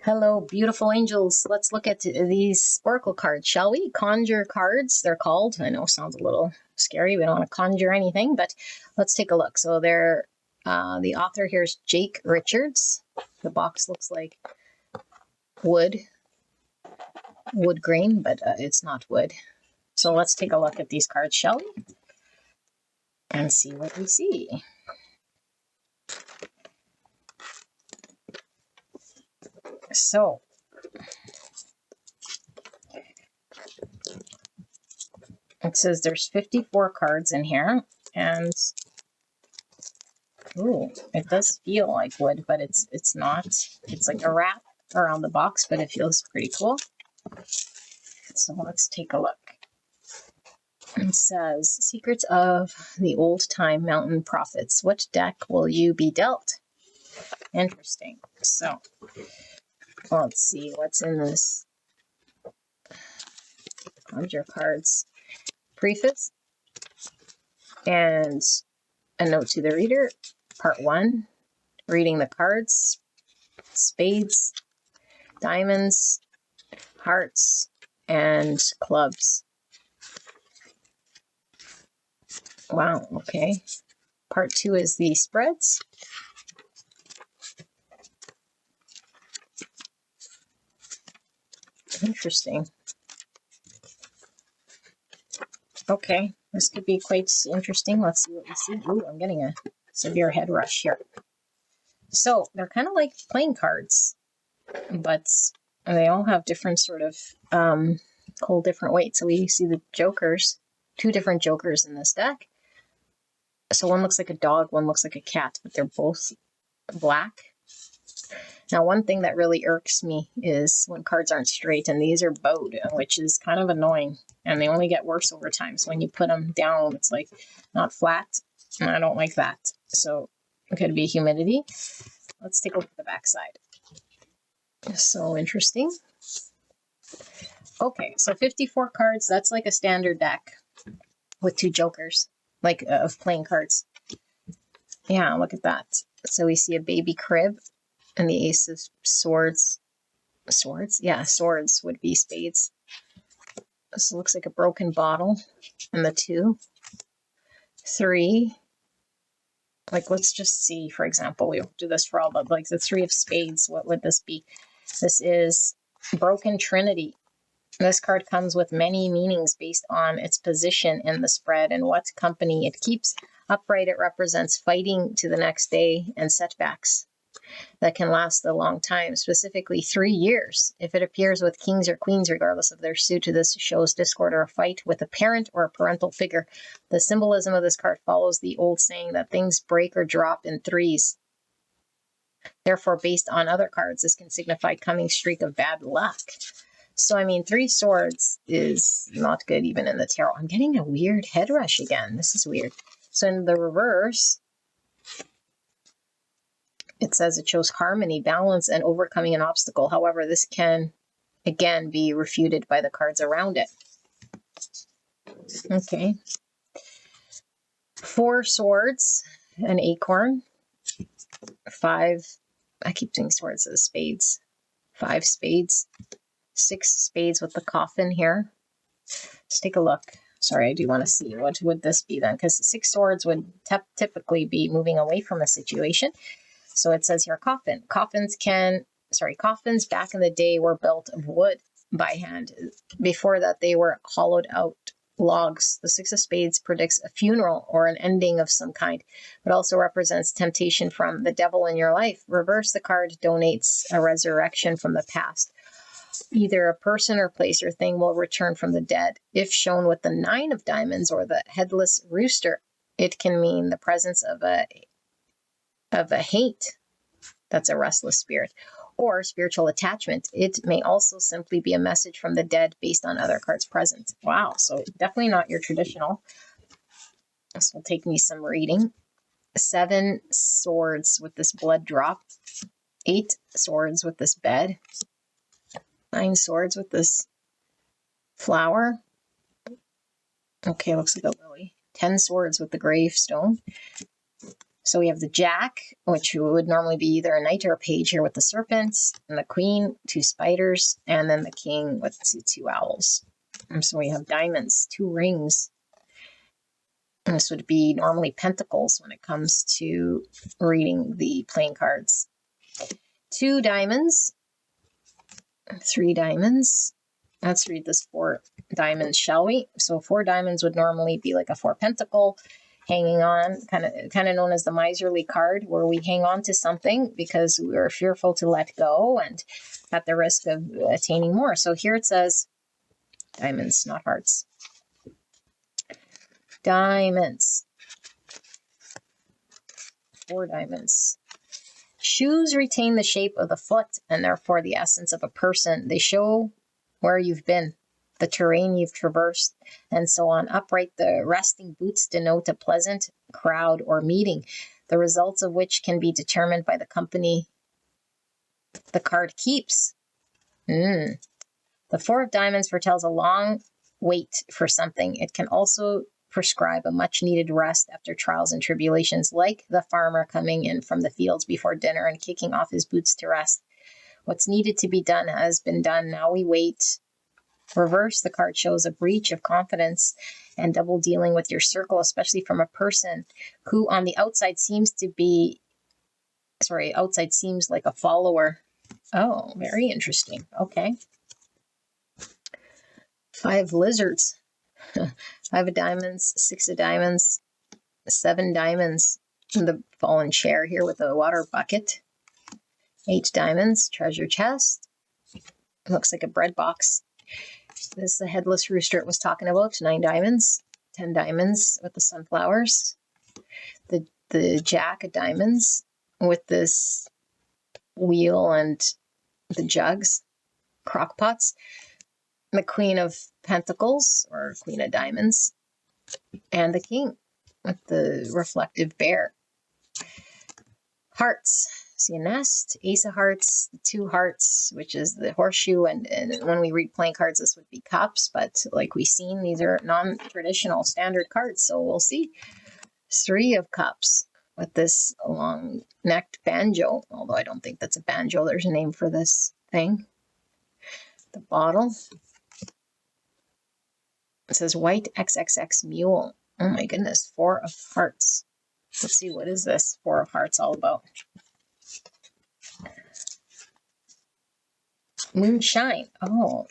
Hello, beautiful angels. Let's look at these oracle cards, shall we? Conjure cards, they're called. I know, sounds a little scary. We don't want to conjure anything, but let's take a look. So they're, the author here is Jake Richards. The box looks like wood grain, but it's not wood. So let's take a look at these cards, shall we? And see what we see. So, it says there's 54 cards in here, and ooh, it does feel like wood, but it's not. It's like a wrap around the box, but it feels pretty cool. So let's take a look. It says, Secrets of the Old Time Mountain Prophets. What deck will you be dealt? Interesting. So, let's see what's in this Conjure cards preface and a note to the reader. Part 1, reading the cards, spades, diamonds, hearts, and clubs. Wow, okay. Part 2 is the spreads. Interesting. Okay, this could be quite interesting. Let's see what we see. Ooh, I'm getting a severe head rush here. So, they're kind of like playing cards, but they all have different sort of whole different weights. So we see the jokers, 2 different jokers in this deck. So one looks like a dog, one looks like a cat, but they're both black. Now, one thing that really irks me is when cards aren't straight, and these are bowed, which is kind of annoying, and they only get worse over time. So when you put them down, it's like not flat, and I don't like that. So it could be humidity. Let's take a look at the back side. So interesting. Okay, so 54 cards, that's like a standard deck with 2 jokers, like of playing cards. Yeah, look at that. So we see a baby crib and the ace of swords. Swords? Yeah, swords would be spades. This looks like a broken bottle. And the 2. 3. Like, let's just see, for example, we won't do this for all, but like the 3 of spades, what would this be? This is Broken Trinity. This card comes with many meanings based on its position in the spread and what company it keeps. Upright, it represents fighting to the next day and setbacks that can last a long time, specifically 3 years. If it appears with kings or queens, regardless of their suit, this shows discord or a fight with a parent or a parental figure. The symbolism of this card follows the old saying that things break or drop in threes. Therefore, based on other cards, this can signify coming streak of bad luck. So, I mean, 3 swords is not good even in the tarot. I'm getting a weird head rush again. This is weird. So in the reverse, it says it shows harmony, balance, and overcoming an obstacle. However, this can, again, be refuted by the cards around it. Okay. 4 swords, an acorn. 5, I keep doing swords as spades. 5 spades. 6 spades with the coffin here. Let's take a look. Sorry, I do want to see. What would this be then? Because 6 swords would typically be moving away from a situation. So it says here, coffin. Coffins back in the day were built of wood by hand. Before that, they were hollowed out logs. The 6 of spades predicts a funeral or an ending of some kind, but also represents temptation from the devil in your life. Reverse, the card donates a resurrection from the past. Either a person or place or thing will return from the dead. If shown with the 9 of diamonds or the headless rooster, it can mean the presence of a hate, that's a restless spirit, or spiritual attachment. It may also simply be a message from the dead based on other cards present. Wow, so definitely not your traditional. This will take me some reading. 7 swords with this blood drop. 8 swords with this bed. 9 swords with this flower. Okay, looks like a lily. 10 swords with the gravestone. So we have the Jack, which would normally be either a knight or a page here with the serpents, and the Queen, 2 spiders, and then the King with 2 owls. And so we have diamonds, 2 rings. And this would be normally pentacles when it comes to reading the playing cards. 2 diamonds, 3 diamonds. Let's read this 4 diamonds, shall we? So 4 diamonds would normally be like a 4 pentacle hanging on, kind of known as the miserly card, where we hang on to something because we're fearful to let go and at the risk of attaining more. So here it says diamonds, not hearts. Diamonds. 4 diamonds. Shoes retain the shape of the foot and therefore the essence of a person. They show where you've been, the terrain you've traversed, and so on. Upright, the resting boots denote a pleasant crowd or meeting, the results of which can be determined by the company the card keeps. The 4 of diamonds foretells a long wait for something. It can also prescribe a much-needed rest after trials and tribulations, like the farmer coming in from the fields before dinner and kicking off his boots to rest. What's needed to be done has been done. Now we wait. Reverse, the card shows a breach of confidence and double dealing with your circle, especially from a person who on the outside seems like a follower. Oh, very interesting. Okay. 5 lizards. 5 of diamonds, 6 of diamonds, 7 diamonds. The fallen chair here with a water bucket. 8 diamonds, treasure chest. It looks like a bread box. This is the headless rooster it was talking about. 9 diamonds, 10 diamonds with the sunflowers. The Jack of diamonds with this wheel and the jugs, crock pots. The Queen of Pentacles, or Queen of Diamonds, and the King with the reflective bear. Hearts. See a nest, Ace of Hearts, the 2 hearts, which is the horseshoe, and when we read playing cards, this would be cups, but like we've seen, these are non-traditional standard cards, so we'll see. 3 of cups with this long-necked banjo, although I don't think that's a banjo. There's a name for this thing. The bottle. It says white XXX mule. Oh my goodness, 4 of hearts. Let's see, what is this 4 of hearts all about? Moonshine. Oh,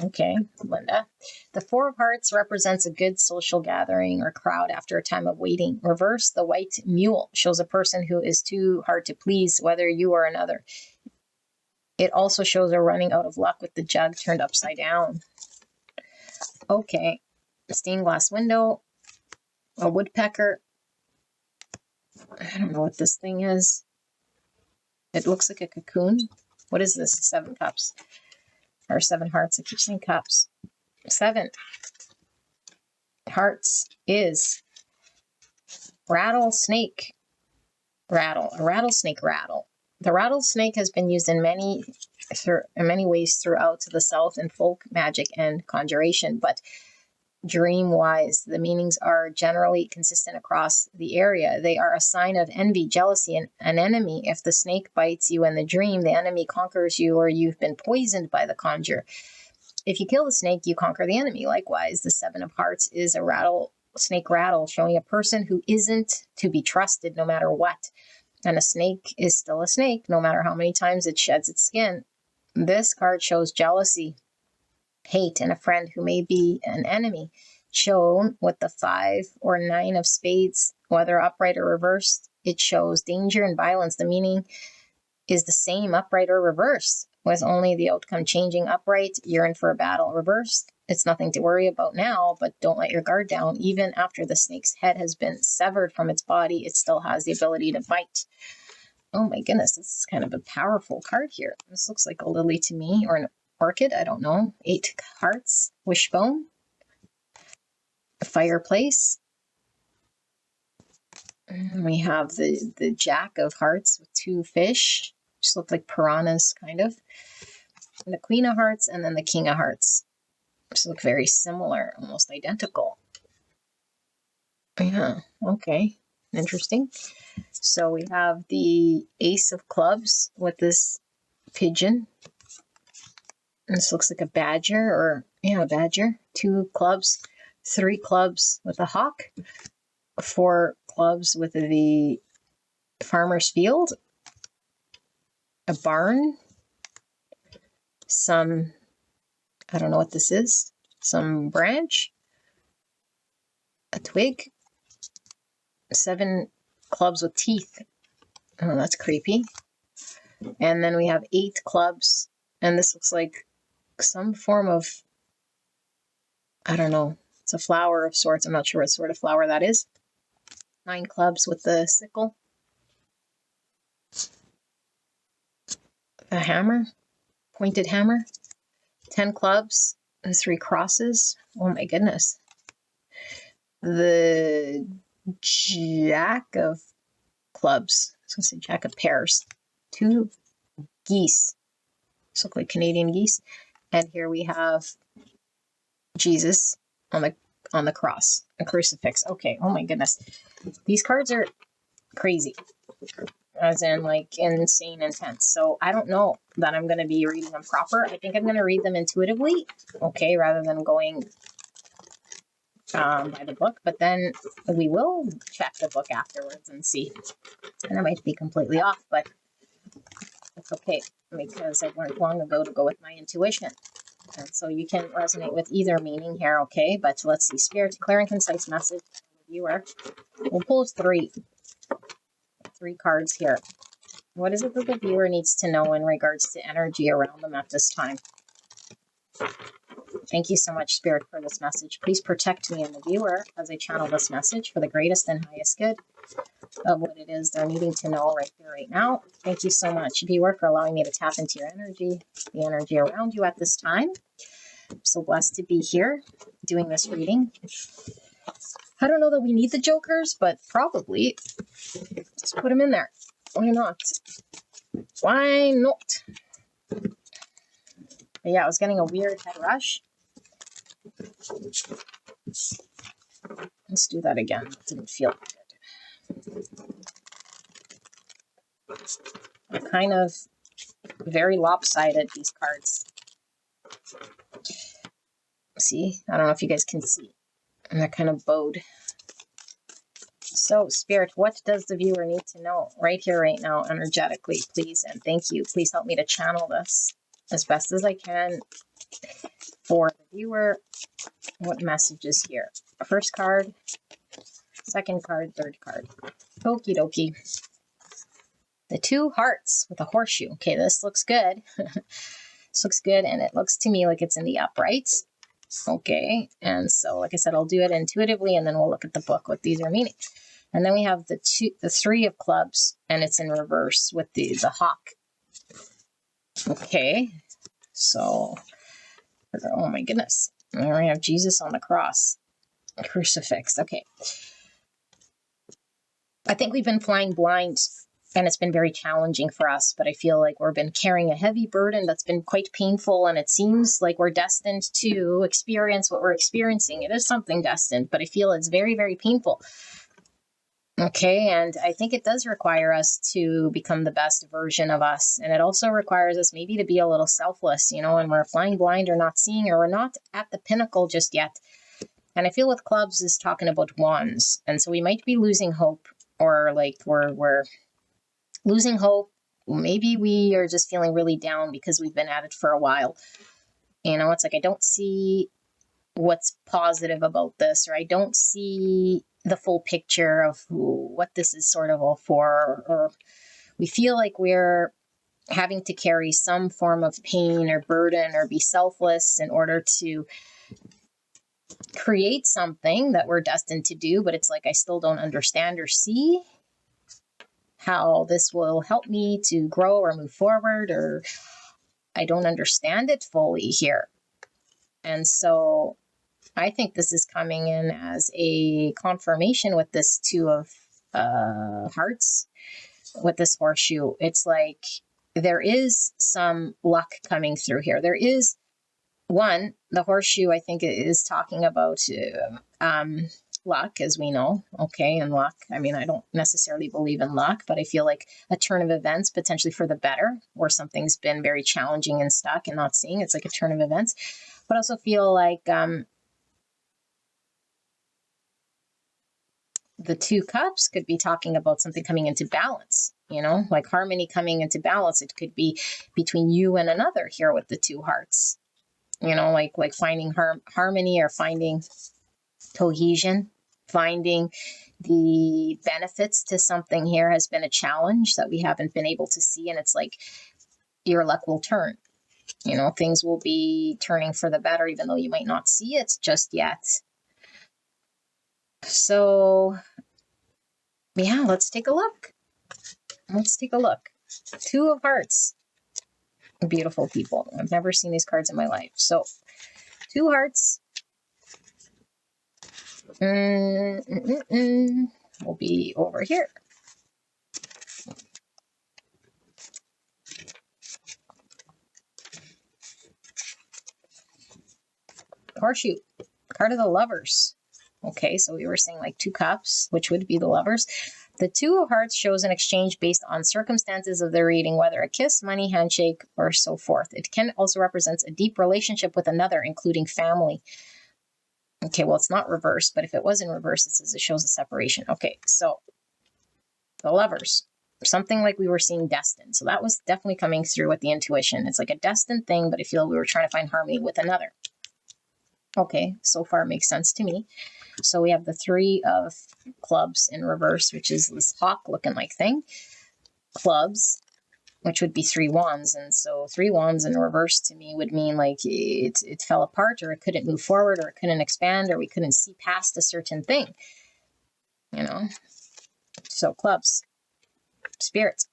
okay, Lenda. The 4 of hearts represents a good social gathering or crowd after a time of waiting. Reverse, the white mule shows a person who is too hard to please, whether you or another. It also shows a running out of luck with the jug turned upside down. Okay, stained glass window, a woodpecker. I don't know what this thing is. It looks like a cocoon. What is this? 7 cups. Or 7 hearts. I keep saying cups. 7 hearts is rattlesnake rattle. A rattlesnake rattle. The rattlesnake has been used in many ways throughout the South in folk magic and conjuration, but dream-wise, the meanings are generally consistent across the area. They are a sign of envy, jealousy, and an enemy. If the snake bites you in the dream, the enemy conquers you, or you've been poisoned by the conjure. If you kill the snake, you conquer the enemy. Likewise, the 7 of hearts is a rattlesnake rattle, showing a person who isn't to be trusted no matter what. And a snake is still a snake, no matter how many times it sheds its skin. This card shows jealousy, hate, and a friend who may be an enemy, shown with the 5 or 9 of spades, whether upright or reversed. It shows danger and violence. The meaning is the same, upright or reversed, with only the outcome changing. Upright, you're in for a battle. Reversed, it's nothing to worry about now, but don't let your guard down. Even after the snake's head has been severed from its body, it still has the ability to bite. Oh my goodness, this is kind of a powerful card here. This looks like a lily to me, or an orchid, I don't know. 8 hearts, wishbone, a fireplace. And we have the Jack of Hearts with 2 fish, just look like piranhas, kind of. And the Queen of Hearts, and then the King of Hearts. Just look very similar, almost identical. Yeah, okay. Interesting. So we have the Ace of Clubs with this pigeon. This looks like a badger, or yeah, a badger. 2 clubs, 3 clubs with a hawk, 4 clubs with the farmer's field, a barn, some, I don't know what this is, some branch, a twig, 7 clubs with teeth. Oh, that's creepy. And then we have 8 clubs, and this looks like some form of, I don't know, it's a flower of sorts. I'm not sure what sort of flower that is. 9 clubs with the sickle, a hammer, pointed hammer, 10 clubs, and 3 crosses. Oh my goodness. The Jack of Clubs. I was going to say Jack of Pairs. 2 geese. These look like Canadian geese. And here we have Jesus on the cross, a crucifix. Okay, oh my goodness. These cards are crazy. As in, like, insane intense. So I don't know that I'm going to be reading them proper. I think I'm going to read them intuitively, okay, rather than going by the book. But then we will check the book afterwards and see. And I might be completely off, but it's okay, because I learned long ago to go with my intuition. And so you can resonate with either meaning here, okay? But let's see. Spirit, clear and concise message for the viewer. We'll pull 3 cards here. What is it that the viewer needs to know in regards to energy around them at this time? Thank you so much, Spirit, for this message. Please protect me and the viewer as I channel this message for the greatest and highest good of what it is they're needing to know right here, right now. Thank you so much, viewer, for allowing me to tap into your energy, the energy around you at this time. I'm so blessed to be here doing this reading. I don't know that we need the jokers, but probably just put them in there. Why not? Why not? But yeah, I was getting a weird head rush. Let's do that again. It didn't feel good. They're kind of very lopsided, these cards. See? I don't know if you guys can see. And they're kind of bowed. So, Spirit, what does the viewer need to know right here, right now, energetically, please? And thank you. Please help me to channel this as best as I can for the viewer. What message is here? First card, second card, third card. Okie dokie. The 2 hearts with a horseshoe. Okay, this looks good. This looks good, and it looks to me like it's in the upright. Okay, and so, like I said, I'll do it intuitively, and then we'll look at the book, what these are meaning. And then we have the 3 of clubs, and it's in reverse with the hawk. Okay, so, oh my goodness. And we have Jesus on the cross, crucifix. Okay. I think we've been flying blind, and it's been very challenging for us, but I feel like we've been carrying a heavy burden that's been quite painful, and it seems like we're destined to experience what we're experiencing. It is something destined, but I feel it's very, very painful. Okay, and I think it does require us to become the best version of us, and it also requires us maybe to be a little selfless, you know, and we're flying blind or not seeing, or we're not at the pinnacle just yet. And I feel with clubs is talking about wands, and so we might be losing hope, or like we're losing hope. Maybe we are just feeling really down because we've been at it for a while. You know, it's like I don't see what's positive about this, or I don't see the full picture of what this is sort of all for, or we feel like we're having to carry some form of pain or burden or be selfless in order to create something that we're destined to do, but it's like I still don't understand or see how this will help me to grow or move forward, or I don't understand it fully here. And so I think this is coming in as a confirmation with this 2 of hearts, with this horseshoe. It's like there is some luck coming through here. There is one, the horseshoe, I think, is talking about luck, as we know. Okay, and luck. I mean, I don't necessarily believe in luck, but I feel like a turn of events potentially for the better, or something's been very challenging and stuck and not seeing. It's like a turn of events. But I also feel like the 2 cups could be talking about something coming into balance, you know, like harmony coming into balance. It could be between you and another here with the 2 hearts, you know, like finding harmony or finding cohesion, finding the benefits to something here has been a challenge that we haven't been able to see. And it's like your luck will turn, you know, things will be turning for the better, even though you might not see it just yet. So yeah, let's take a look. Let's take a look. 2 of Hearts. Beautiful people. I've never seen these cards in my life. So 2 hearts. Will be over here. Horseshoe. Card of the Lovers. Okay, so we were saying like 2 cups, which would be the Lovers. The 2 of Hearts shows an exchange based on circumstances of the reading, whether a kiss, money, handshake, or so forth. It can also represent a deep relationship with another, including family. Okay, well, it's not reversed, but if it was in reverse, it says it shows a separation. Okay, so the Lovers. Something like we were seeing destined. So that was definitely coming through with the intuition. It's like a destined thing, but I feel we were trying to find harmony with another. Okay, so far makes sense to me. So we have the 3 of clubs in reverse, which is this hawk looking like thing. Clubs, which would be 3 wands. And so 3 wands in reverse to me would mean like it fell apart, or it couldn't move forward, or it couldn't expand, or we couldn't see past a certain thing, you know? So clubs, spirits.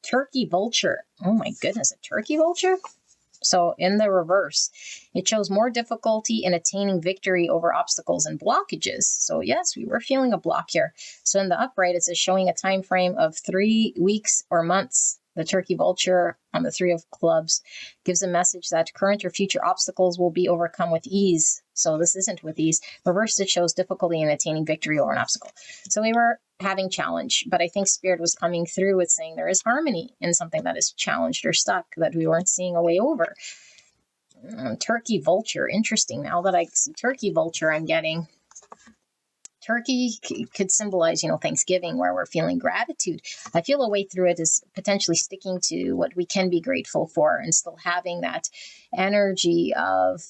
Turkey vulture. Oh my goodness, a turkey vulture? So in the reverse, it shows more difficulty in attaining victory over obstacles and blockages. So yes, we were feeling a block here. So in the upright, it says showing a time frame of 3 weeks or months. The turkey vulture on the 3 of clubs gives a message that current or future obstacles will be overcome with ease. So this isn't with ease. Reversed, it shows difficulty in attaining victory over an obstacle. So we were having challenge, but I think Spirit was coming through with saying there is harmony in something that is challenged or stuck that we weren't seeing a way over. Turkey vulture, interesting. Now that I see turkey vulture, I'm getting turkey could symbolize, you know, Thanksgiving, where we're feeling gratitude. I feel a way through it is potentially sticking to what we can be grateful for and still having that energy of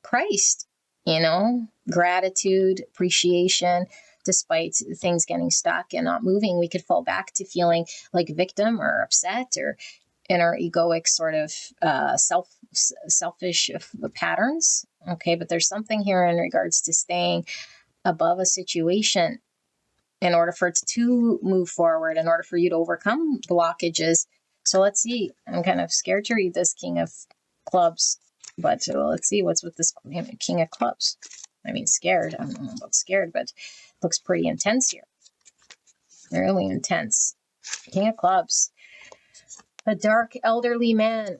Christ, you know, gratitude, appreciation. Despite things getting stuck and not moving, we could fall back to feeling like victim or upset or in our egoic sort of selfish patterns. Okay, but there's something here in regards to staying above a situation in order for it to move forward, in order for you to overcome blockages. So let's see. I'm kind of scared to read this King of Clubs, but let's see what's with this King of Clubs. I mean, scared. I don't know about scared, but it looks pretty intense here. Really intense. King of Clubs. A dark elderly man.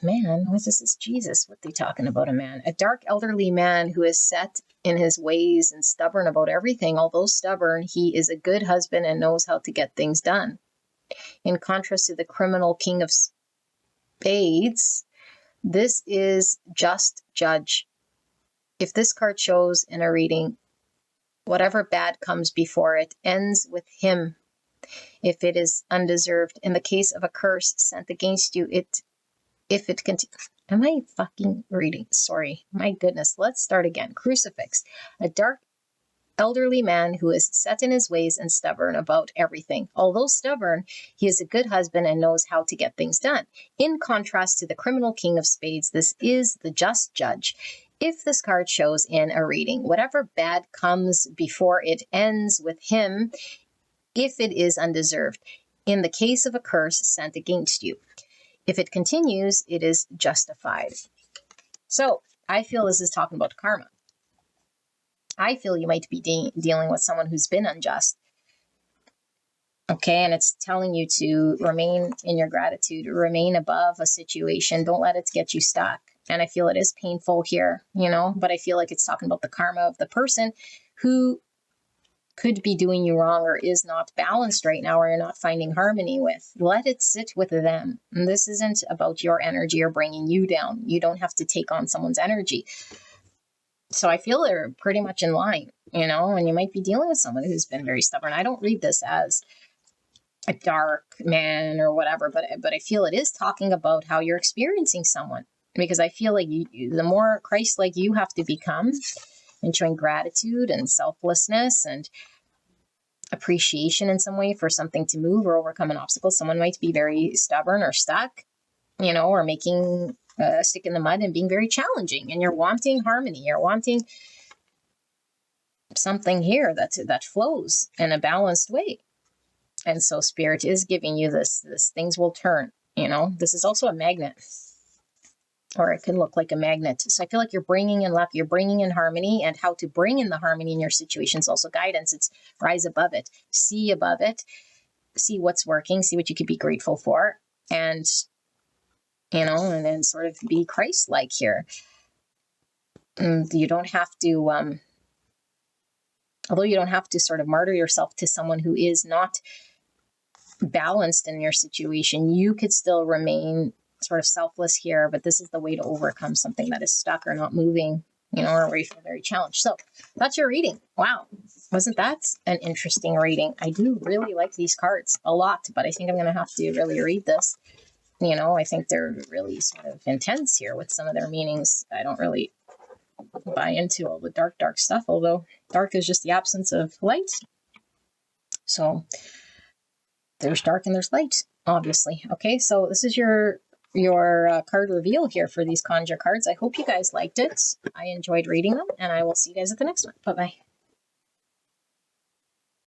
Man, what is this? Jesus, what are they talking about a man? A dark elderly man who is set in his ways and stubborn about everything. Although stubborn, he is a good husband and knows how to get things done. In contrast to the criminal King of Spades, this is just judge. If this card shows in a reading, whatever bad comes before it ends with him. If it is undeserved, in the case of a curse sent against you, if it continues. Am I fucking reading? Sorry. My goodness. Let's start again. Crucifix. A dark elderly man who is set in his ways and stubborn about everything. Although stubborn, he is a good husband and knows how to get things done. In contrast to the criminal King of Spades, this is the just judge. If this card shows in a reading, whatever bad comes before it ends with him, if it is undeserved. In the case of a curse sent against you. If it continues, it is justified. So I feel this is talking about karma. I feel you might be dealing with someone who's been unjust. Okay, and it's telling you to remain in your gratitude, remain above a situation. Don't let it get you stuck. And I feel it is painful here, you know, but I feel like it's talking about the karma of the person who could be doing you wrong or is not balanced right now, or you're not finding harmony with. Let it sit with them. And this isn't about your energy or bringing you down. You don't have to take on someone's energy. So I feel they're pretty much in line, you know, and you might be dealing with someone who's been very stubborn. I don't read this as a dark man or whatever, but I feel it is talking about how you're experiencing someone, because I feel like the more Christ-like you have to become, and showing gratitude and selflessness and appreciation in some way for something to move or overcome an obstacle. Someone might be very stubborn or stuck, you know, or making a stick in the mud and being very challenging, and you're wanting harmony, you're wanting something here that flows in a balanced way. And so Spirit is giving you this things will turn, you know. This is also a magnet, or it can look like a magnet. So I feel like you're bringing in luck, you're bringing in harmony, and how to bring in the harmony in your situations. Also guidance. It's rise above it, see above it, see what's working, see what you could be grateful for, and, you know, and then sort of be Christ-like here. And you don't have to, although you don't have to sort of martyr yourself to someone who is not balanced in your situation, you could still remain sort of selfless here, but this is the way to overcome something that is stuck or not moving, you know, or where you feel very challenged. So that's your reading. Wow. Wasn't that an interesting reading? I do really like these cards a lot, but I think I'm going to have to really read this. You know, I think they're really sort of intense here with some of their meanings. I don't really buy into all the dark stuff, although dark is just the absence of light. So there's dark and there's light, obviously. Okay, so this is your card reveal here for these Conjure cards. I hope you guys liked it. I enjoyed reading them, and I will see you guys at the next one. Bye-bye.